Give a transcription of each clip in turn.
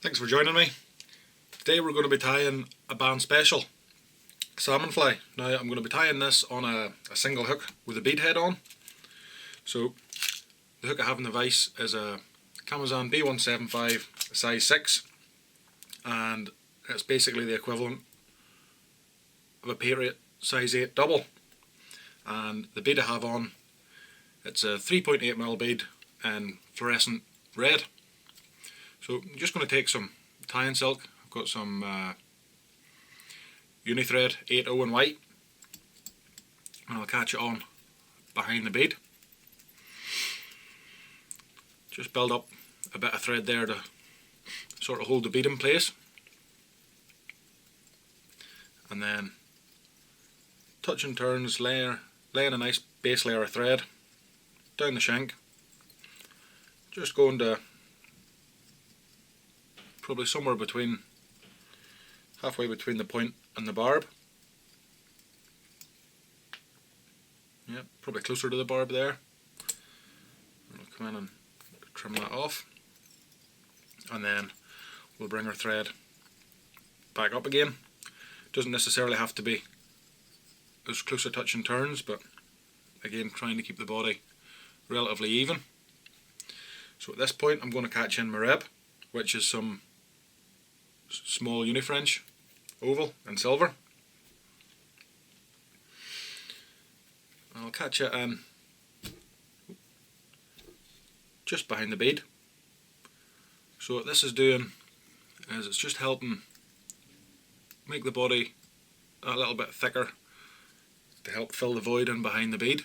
Thanks for joining me. Today we're going to be tying a Bann special, salmon fly. Now I'm going to be tying this on a single hook with a beadhead on. So the hook I have in the vise is a Amazon B175 size 6, and it's basically the equivalent of a Patriot size 8 double. And the bead I have on, it's a 3.8mm bead in fluorescent red. So I'm just going to take some tying silk. I've got some Unithread 8.0 in white, and I'll catch it on behind the bead. Just build up a bit of thread there to sort of hold the bead in place, and then touch and turns, laying a nice base layer of thread down the shank, just going to probably somewhere between, halfway between the point and the barb. Yeah, probably closer to the barb there. We'll come in and trim that off, and then we'll bring our thread back up again. Doesn't necessarily have to be as close a touch and turns, but again, trying to keep the body relatively even. So at this point I'm going to catch in my rib, which is some small Unifrench oval in silver. I'll catch it in just behind the bead. So what this is doing is it's just helping make the body a little bit thicker to help fill the void in behind the bead.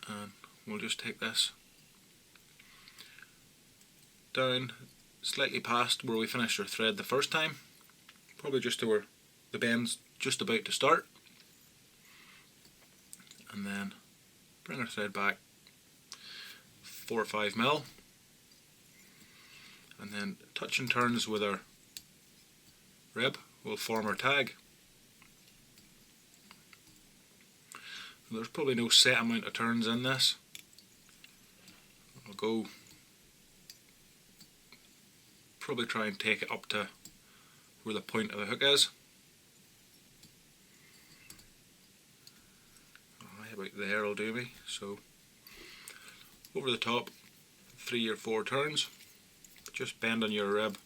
And we'll just take this down slightly past where we finished our thread the first time, probably just to where the bend's just about to start, and then bring our thread back 4 or 5mm, and then touch and turns with our rib will form our tag. There's probably no set amount of turns in this. I'll go probably try and take it up to where the point of the hook is. About there will do me. So over the top, 3 or 4 turns, just bend on your rib,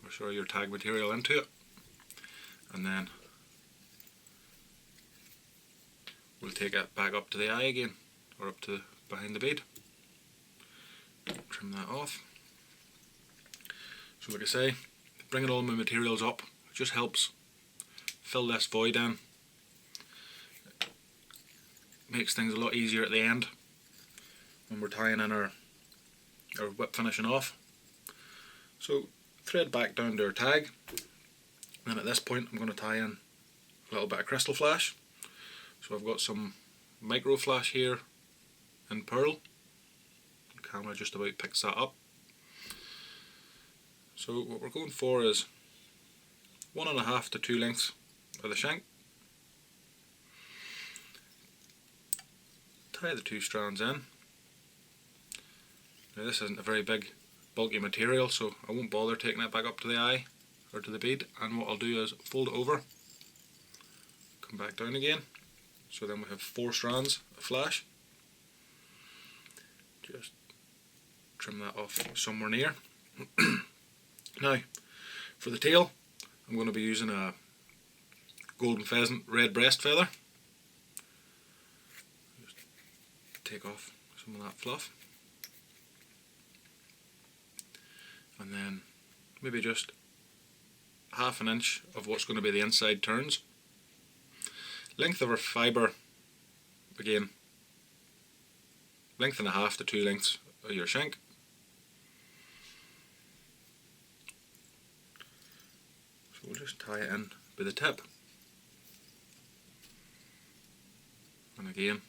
or sorry, your tag material into it, and then we'll take it back up to the eye again, or up to behind the bead. Trim that off. So like I say, bringing all my materials up just helps fill this void in. It makes things a lot easier at the end when we're tying in our whip finishing off. So thread back down to our tag, and at this point I'm going to tie in a little bit of crystal flash. So I've got some micro flash here in pearl. The camera just about picks that up. So what we're going for is 1.5 to 2 lengths of the shank. Tie the 2 strands in. Now this isn't a very big bulky material, so I won't bother taking it back up to the eye or to the bead, and what I'll do is fold it over, come back down again, so then we have 4 strands of flash. Just trim that off somewhere near. Now for the tail I'm going to be using a golden pheasant red breast feather. Just take off some of that fluff, and then maybe just 1/2 inch of what's going to be the inside turns. Length of our fibre, again, length and 1/2 to 2 lengths of your shank. So we'll just tie it in by the tip, and again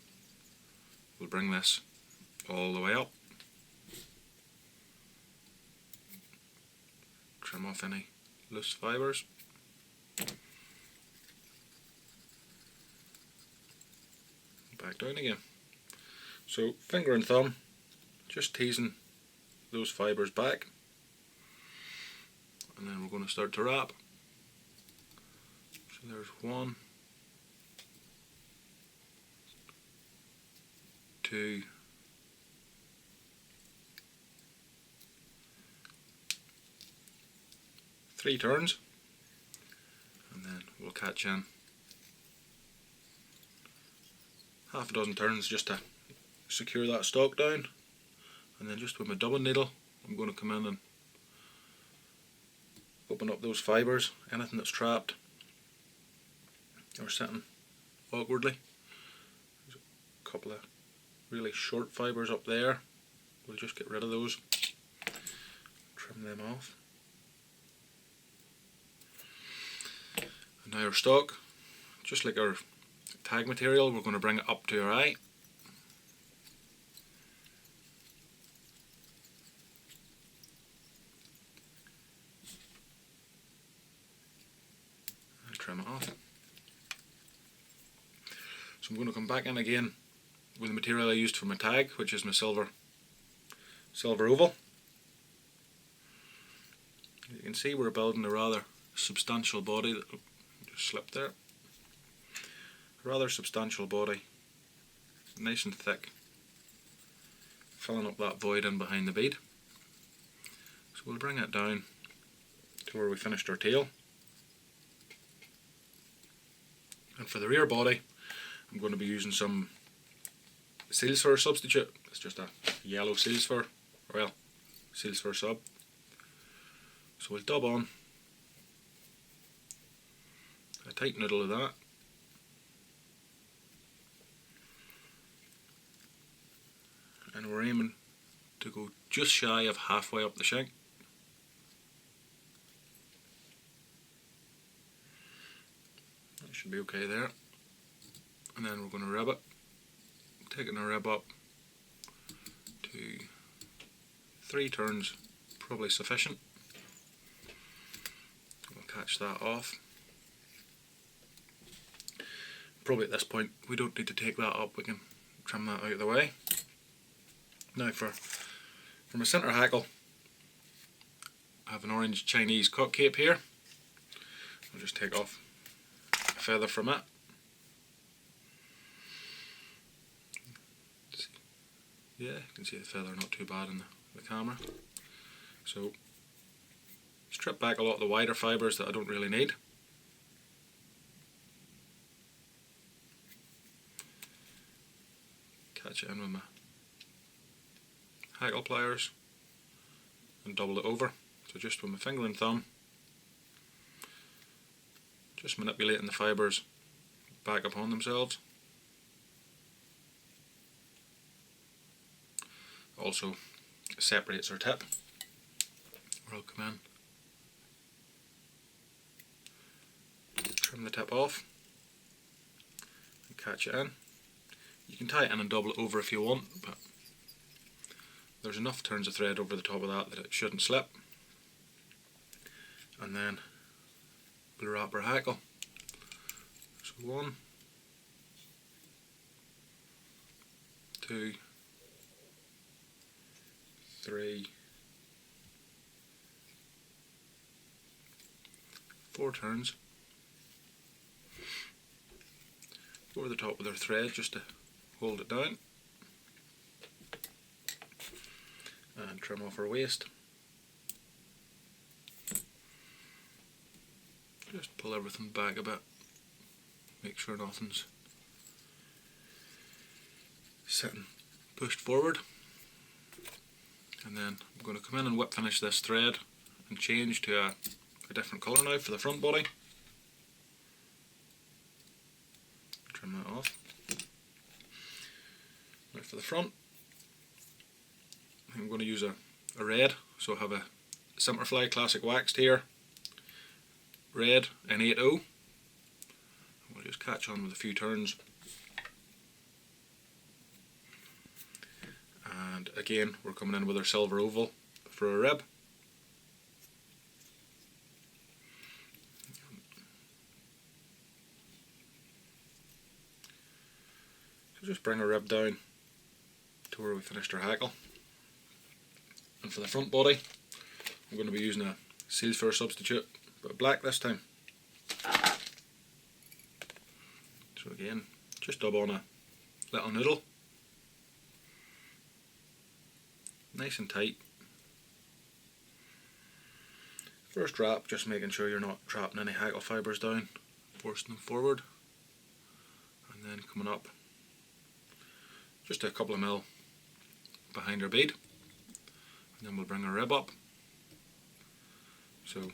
we'll bring this all the way up, trim off any loose fibres, back down again. So finger and thumb, just teasing those fibres back, and then we're going to start to wrap. So there's 1, 2, 3 turns, and then we'll catch in half a dozen turns just to secure that stalk down, and then just with my dubbing needle I'm going to come in and open up those fibres, anything that's trapped or sitting awkwardly. There's a couple of really short fibres up there, we'll just get rid of those, trim them off. And now our stalk, just like our tag material, we're going to bring it up to our eye. And trim it off. So I'm going to come back in again with the material I used for my tag, which is my silver oval. You can see we're building a rather substantial body that just slipped there. A rather substantial body, nice and thick, filling up that void in behind the bead. So we'll bring it down to where we finished our tail. And for the rear body, I'm going to be using some seals fur substitute. It's just a yellow seals fur, well, seals fur sub. So we'll dub on a tight noodle of that. And we're aiming to go just shy of halfway up the shank. That should be okay there. And then we're going to rib it, taking our rib up to 3 turns, probably sufficient. We'll catch that off. Probably at this point we don't need to take that up, we can trim that out of the way. Now for my centre hackle, I have an orange Chinese cock cape here. I'll just take off a feather from it. Yeah, you can see the feather not too bad in the camera. So strip back a lot of the wider fibres that I don't really need. Catch it in with my hackle pliers and double it over. So just with my finger and thumb, just manipulating the fibres back upon themselves. Also separates our tip, where I'll come in, trim the tip off and catch it in. You can tie it in and double it over if you want, but there's enough turns of thread over the top of that it shouldn't slip. And then we'll wrap our hackle. So 1, 2, 3, 4 turns over the top with our thread just to hold it down, and trim off our waist. Just pull everything back a bit, make sure nothing's sitting pushed forward. And then I'm going to come in and whip finish this thread and change to a different colour now for the front body. Trim that off. Now for the front, I'm going to use a red, so I have a Simperfly Classic Waxed here, red N80. We'll just catch on with a few turns. And again, we're coming in with our silver oval for a rib. So just bring our rib down to where we finished our hackle. And for the front body, I'm going to be using a seal fur substitute, but black this time. So again, just dub on a little noodle, nice and tight. First wrap, just making sure you're not trapping any hackle fibres down, forcing them forward, and then coming up just a couple of mil behind our bead, and then we'll bring our rib up. So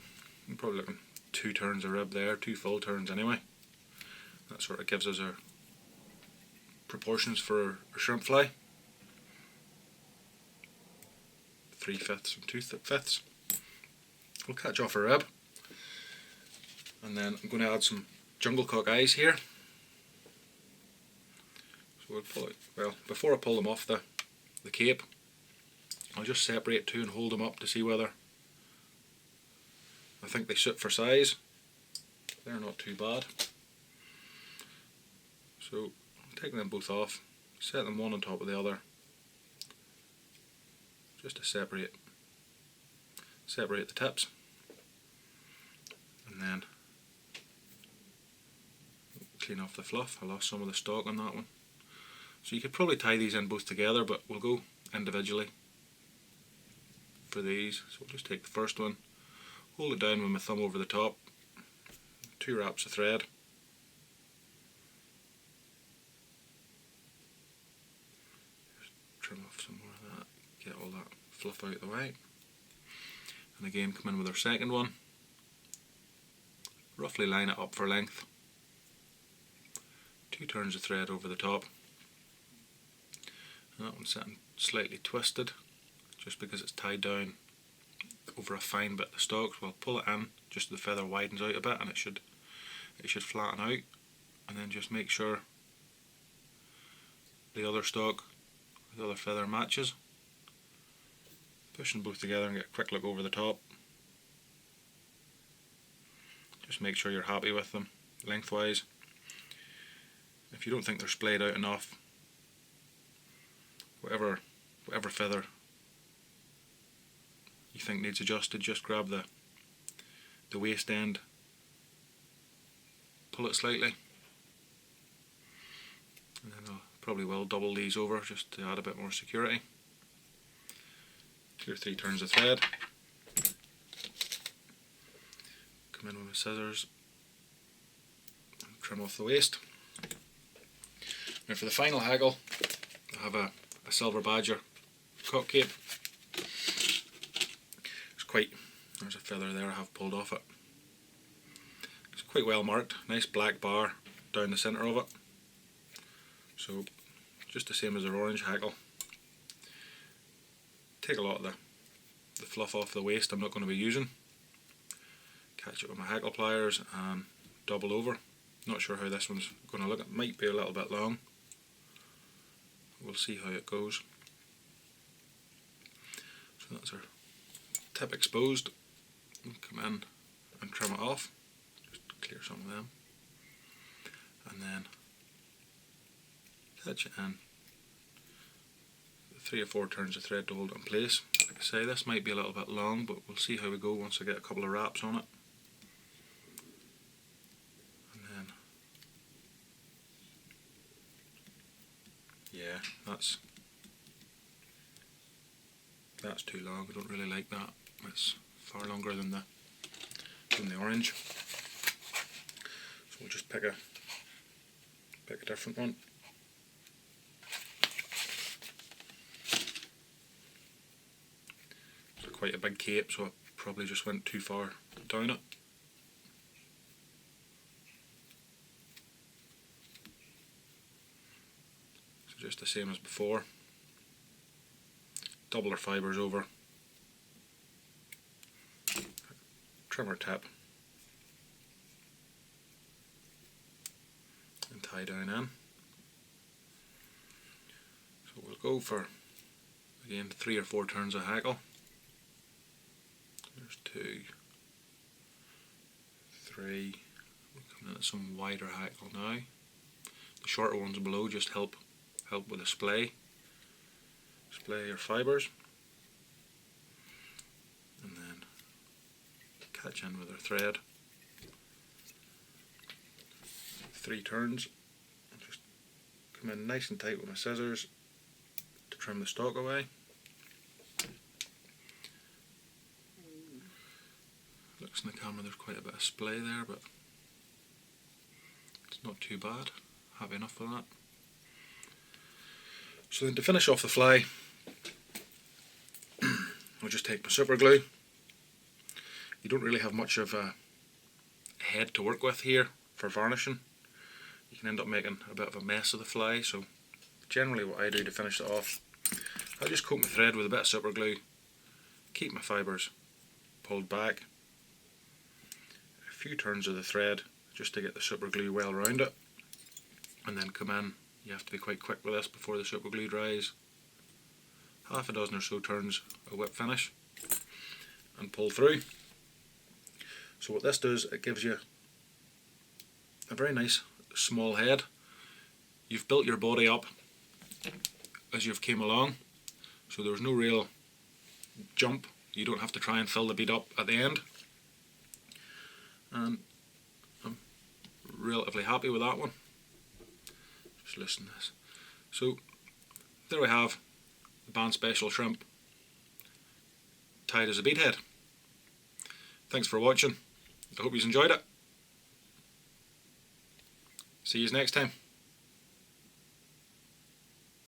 I'm probably looking 2 turns of rib there, 2 full turns anyway. That sort of gives us our proportions for our shrimp fillet. 3/5 and 2/5. We'll catch off our rib, and then I'm going to add some jungle cock eyes here. So we'll pull it, well, before I pull them off the cape, I'll just separate 2 and hold them up to see whether I think they suit for size. They're not too bad. So I'm taking them both off, set them one on top of the other, just to separate the tips, and then clean off the fluff. I lost some of the stock on that one. So you could probably tie these in both together, but we'll go individually for these. So we'll just take the first one, hold it down with my thumb over the top, 2 wraps of thread, just trim off some more of that, get all that fluff out of the way. And again, come in with our second one, roughly line it up for length, 2 turns of thread over the top. And that one's sitting slightly twisted, just because it's tied down over a fine bit of the stock. So I'll pull it in, just so the feather widens out a bit, and it should flatten out. And then just make sure the other stock, the other feather matches. Push them both together and get a quick look over the top. Just make sure you're happy with them lengthwise. If you don't think they're splayed out enough, whatever feather you think needs adjusted, just grab the waist end, pull it slightly, and then I probably will double these over just to add a bit more security. 2 or 3 turns of thread, come in with my scissors and trim off the waist. Now for the final haggle, I have a silver badger cock cape. There's a feather there I have pulled off it. It's quite well marked, nice black bar down the centre of it. So just the same as our orange hackle. Take a lot of the fluff off the waist I'm not going to be using. Catch it with my hackle pliers and double over. Not sure how this one's going to look. It might be a little bit long. We'll see how it goes. So that's our tip exposed. Come in and trim it off, just clear some of them, and then catch it in 3 or 4 turns of thread to hold it in place. Like I say, this might be a little bit long, but we'll see how we go once I get a couple of wraps on it. And then, yeah, that's too long. I don't really like that. It's far longer than the orange. So we'll just pick a different one. It's quite a big cape, so I probably just went too far down it. So just the same as before. Double our fibres over, trim our tip, and tie down in. So we'll go for, again, 3 or 4 turns of hackle. There's 2, 3. We're coming at some wider hackle now. The shorter ones below just help help with a splay your fibres, and then catch in with our thread. 3 turns, just come in nice and tight with my scissors to trim the stalk away. Looks in the camera there's quite a bit of splay there, but it's not too bad. Happy enough with that. So then to finish off the fly, I'll just take my super glue. You don't really have much of a head to work with here for varnishing. You can end up making a bit of a mess of the fly, so generally what I do to finish it off, I just coat my thread with a bit of super glue, keep my fibres pulled back, a few turns of the thread just to get the super glue well around it, and then come in. You have to be quite quick with this before the super glue dries. Half a dozen or so turns of whip finish and pull through. So what this does, it gives you a very nice small head. You've built your body up as you've came along, so there's no real jump. You don't have to try and fill the bead up at the end, and I'm relatively happy with that one. Just loosen this. So there we have the Bann Special shrimp tied as a beadhead. Thanks for watching. I hope you enjoyed it. See you next time.